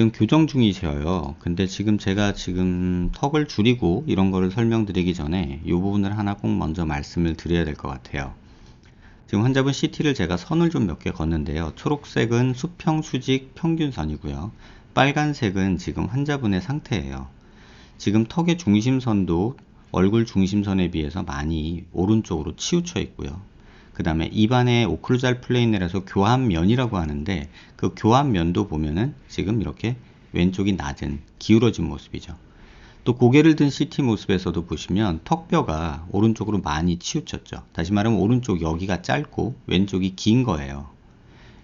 지금 교정 중이셔요. 근데 지금 제가 턱을 줄이고 이런 거를 설명드리기 전에 이 부분을 하나 꼭 먼저 말씀을 드려야 될 것 같아요. 지금 환자분 CT를 제가 선을 좀 몇 개 걷는데요. 초록색은 수평 수직 평균선이고요. 빨간색은 지금 환자분의 상태예요. 지금 턱의 중심선도 얼굴 중심선에 비해서 많이 오른쪽으로 치우쳐 있고요. 그 다음에 입안에 오클루잘 플레인이라서 교합면이라고 하는데 그 교합면도 보면은 지금 이렇게 왼쪽이 낮은 기울어진 모습이죠. 또 고개를 든 CT 모습에서도 보시면 턱뼈가 오른쪽으로 많이 치우쳤죠. 다시 말하면 오른쪽 여기가 짧고 왼쪽이 긴 거예요.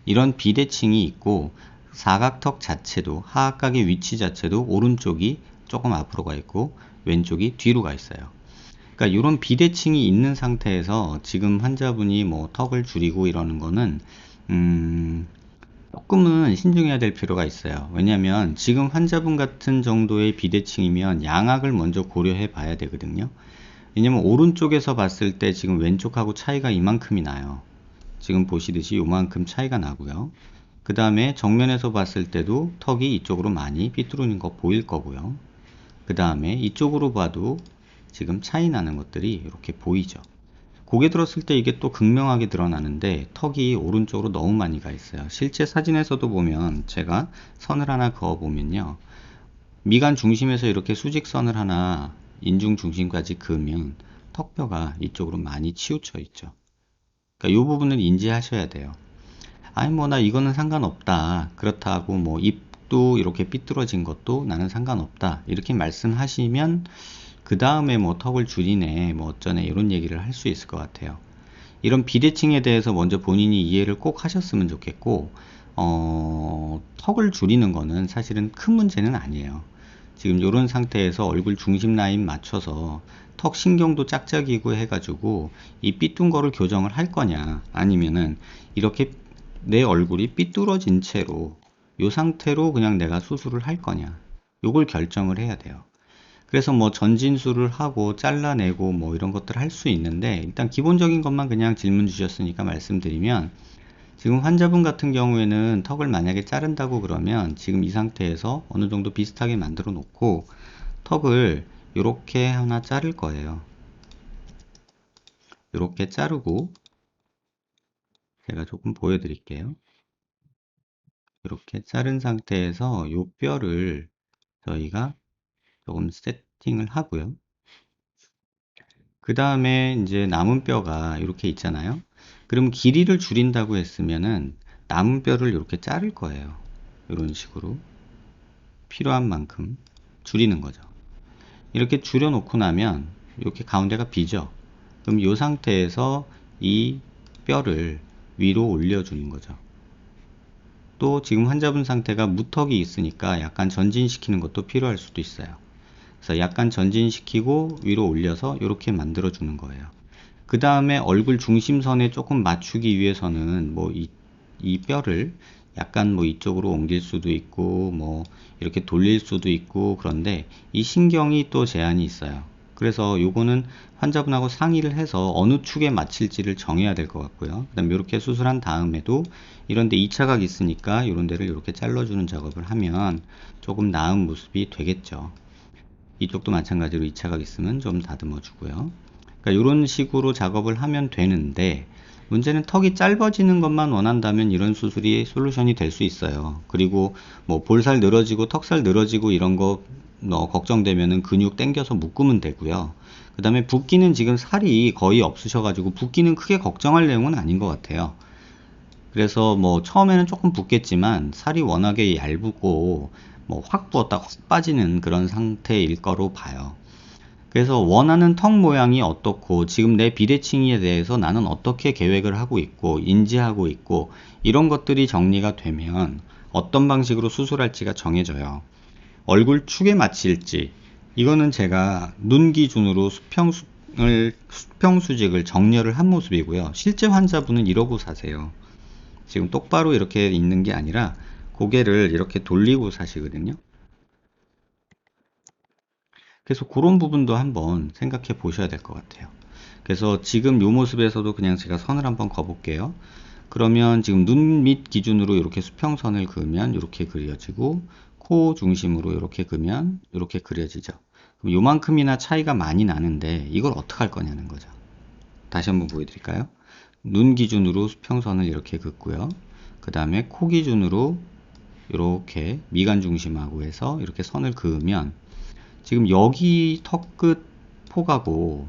이런 비대칭이 있고 사각턱 자체도 하악각의 위치 자체도 오른쪽이 조금 앞으로 가 있고 왼쪽이 뒤로 가 있어요. 그러니까 이런 비대칭이 있는 상태에서 지금 환자분이 뭐 턱을 줄이고 이러는 거는 조금은 신중해야 될 필요가 있어요. 왜냐하면 지금 환자분 같은 정도의 비대칭이면 양악을 먼저 고려해 봐야 되거든요. 왜냐면 오른쪽에서 봤을 때 지금 왼쪽하고 차이가 이만큼이 나요. 지금 보시듯이 요만큼 차이가 나고요. 그 다음에 정면에서 봤을 때도 턱이 이쪽으로 많이 삐뚤어진 거 보일 거고요. 그 다음에 이쪽으로 봐도 지금 차이 나는 것들이 이렇게 보이죠. 고개 들었을 때 이게 또 극명하게 드러나는데 턱이 오른쪽으로 너무 많이 가 있어요. 실제 사진에서도 보면 제가 선을 하나 그어 보면요. 미간 중심에서 이렇게 수직선을 하나 인중 중심까지 그으면 턱뼈가 이쪽으로 많이 치우쳐 있죠. 그러니까 이 부분을 인지하셔야 돼요. 아니 뭐 나 이거는 상관없다. 그렇다고 뭐 입도 이렇게 삐뚤어진 것도 나는 상관없다. 이렇게 말씀하시면 그 다음에 뭐 턱을 줄이네 뭐 어쩌네 이런 얘기를 할 수 있을 것 같아요. 이런 비대칭에 대해서 먼저 본인이 이해를 꼭 하셨으면 좋겠고 턱을 줄이는 거는 사실은 큰 문제는 아니에요. 지금 이런 상태에서 얼굴 중심 라인 맞춰서 턱 신경도 짝짝이고 해가지고 이 삐뚤은 거를 교정을 할 거냐 아니면은 이렇게 내 얼굴이 삐뚤어진 채로 이 상태로 그냥 내가 수술을 할 거냐 요걸 결정을 해야 돼요. 그래서 뭐 전진수를 하고 잘라내고 뭐 이런 것들 할 수 있는데 일단 기본적인 것만 그냥 질문 주셨으니까 말씀드리면 지금 환자분 같은 경우에는 턱을 만약에 자른다고 그러면 지금 이 상태에서 어느 정도 비슷하게 만들어 놓고 턱을 이렇게 하나 자를 거예요. 이렇게 자르고 제가 조금 보여드릴게요. 이렇게 자른 상태에서 이 뼈를 저희가 조금 세팅을 하고요. 그 다음에 이제 남은 뼈가 이렇게 있잖아요. 그럼 길이를 줄인다고 했으면은 남은 뼈를 이렇게 자를 거예요. 이런 식으로 필요한 만큼 줄이는 거죠. 이렇게 줄여 놓고 나면 이렇게 가운데가 비죠. 그럼 이 상태에서 이 뼈를 위로 올려주는 거죠. 또 지금 환자분 상태가 무턱이 있으니까 약간 전진시키는 것도 필요할 수도 있어요. 그래서 약간 전진시키고 위로 올려서 이렇게 만들어 주는 거예요. 그 다음에 얼굴 중심선에 조금 맞추기 위해서는 뭐 이 뼈를 약간 뭐 이쪽으로 옮길 수도 있고 뭐 이렇게 돌릴 수도 있고 그런데 이 신경이 또 제한이 있어요. 그래서 요거는 환자분하고 상의를 해서 어느 축에 맞출지를 정해야 될 것 같고요. 그 다음에 이렇게 수술한 다음에도 이런데 2차각 있으니까 이런 데를 이렇게 잘라주는 작업을 하면 조금 나은 모습이 되겠죠. 이쪽도 마찬가지로 2차각 있으면 좀 다듬어 주고요. 그러니까 이런 식으로 작업을 하면 되는데 문제는 턱이 짧아지는 것만 원한다면 이런 수술이 솔루션이 될 수 있어요. 그리고 뭐 볼살 늘어지고 턱살 늘어지고 이런 거 걱정되면은 근육 당겨서 묶으면 되고요. 그 다음에 붓기는 지금 살이 거의 없으셔가지고 붓기는 크게 걱정할 내용은 아닌 것 같아요. 그래서 뭐 처음에는 조금 붓겠지만 살이 워낙에 얇고 뭐 확 부었다 확 빠지는 그런 상태일 거로 봐요. 그래서 원하는 턱 모양이 어떻고 지금 내 비대칭에 대해서 나는 어떻게 계획을 하고 있고 인지하고 있고 이런 것들이 정리가 되면 어떤 방식으로 수술할지가 정해져요. 얼굴 축에 맞힐지 이거는 제가 눈 기준으로 수평수직을 정렬을 한 모습이고요. 실제 환자분은 이러고 사세요. 지금 똑바로 이렇게 있는 게 아니라 고개를 이렇게 돌리고 사시거든요. 그래서 그런 부분도 한번 생각해 보셔야 될 것 같아요. 그래서 지금 이 모습에서도 그냥 제가 선을 한번 그어 볼게요. 그러면 지금 눈 밑 기준으로 이렇게 수평선을 그으면 이렇게 그려지고 코 중심으로 이렇게 그으면 이렇게 그려지죠. 그럼 요만큼이나 차이가 많이 나는데 이걸 어떻게 할 거냐는 거죠. 다시 한번 보여드릴까요? 눈 기준으로 수평선을 이렇게 긋고요. 그 다음에 코 기준으로 이렇게 미간 중심하고 해서 이렇게 선을 그으면 지금 여기 턱끝 폭하고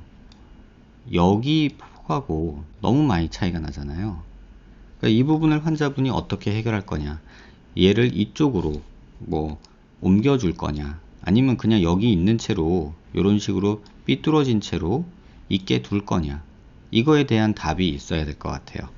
여기 폭하고 너무 많이 차이가 나잖아요. 그러니까 이 부분을 환자분이 어떻게 해결할 거냐, 얘를 이쪽으로 뭐 옮겨줄 거냐, 아니면 그냥 여기 있는 채로 이런 식으로 삐뚤어진 채로 있게 둘 거냐, 이거에 대한 답이 있어야 될 것 같아요.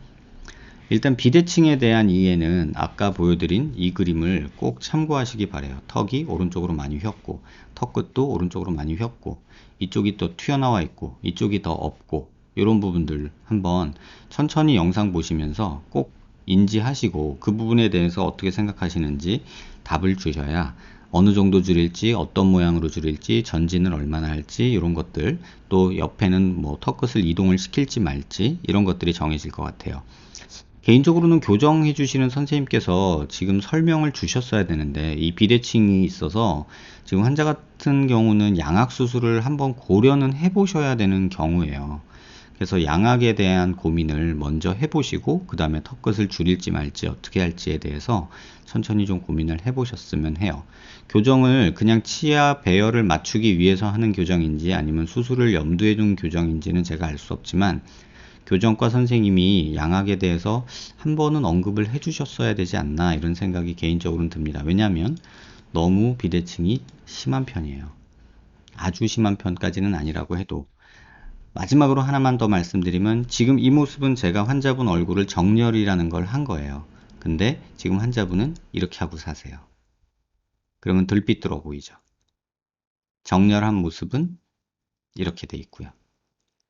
일단 비대칭에 대한 이해는 아까 보여드린 이 그림을 꼭 참고하시기 바래요. 턱이 오른쪽으로 많이 휘었고, 턱끝도 오른쪽으로 많이 휘었고, 이쪽이 또 튀어나와 있고, 이쪽이 더 없고, 이런 부분들 한번 천천히 영상 보시면서 꼭 인지하시고 그 부분에 대해서 어떻게 생각하시는지 답을 주셔야 어느 정도 줄일지, 어떤 모양으로 줄일지, 전진을 얼마나 할지, 이런 것들, 또 옆에는 뭐 턱끝을 이동을 시킬지 말지, 이런 것들이 정해질 것 같아요. 개인적으로는 교정해 주시는 선생님께서 지금 설명을 주셨어야 되는데, 이 비대칭이 있어서 지금 환자 같은 경우는 양악 수술을 한번 고려는 해 보셔야 되는 경우예요. 그래서 양악에 대한 고민을 먼저 해보시고 그 다음에 턱끝을 줄일지 말지 어떻게 할지에 대해서 천천히 좀 고민을 해보셨으면 해요. 교정을 그냥 치아 배열을 맞추기 위해서 하는 교정인지 아니면 수술을 염두에 둔 교정인지는 제가 알 수 없지만, 교정과 선생님이 양악에 대해서 한 번은 언급을 해주셨어야 되지 않나, 이런 생각이 개인적으로는 듭니다. 왜냐하면 너무 비대칭이 심한 편이에요. 아주 심한 편까지는 아니라고 해도. 마지막으로 하나만 더 말씀드리면, 지금 이 모습은 제가 환자분 얼굴을 정렬이라는 걸 한 거예요. 근데 지금 환자분은 이렇게 하고 사세요. 그러면 덜 삐뚤어 보이죠. 정렬한 모습은 이렇게 돼 있고요.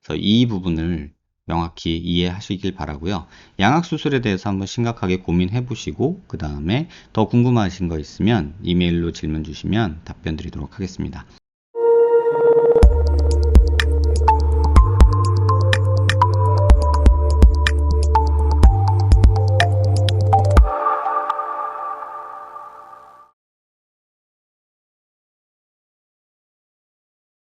그래서 이 부분을 명확히 이해하시길 바라고요. 양악 수술에 대해서 한번 심각하게 고민해 보시고 그 다음에 더 궁금하신 거 있으면 이메일로 질문 주시면 답변 드리도록 하겠습니다.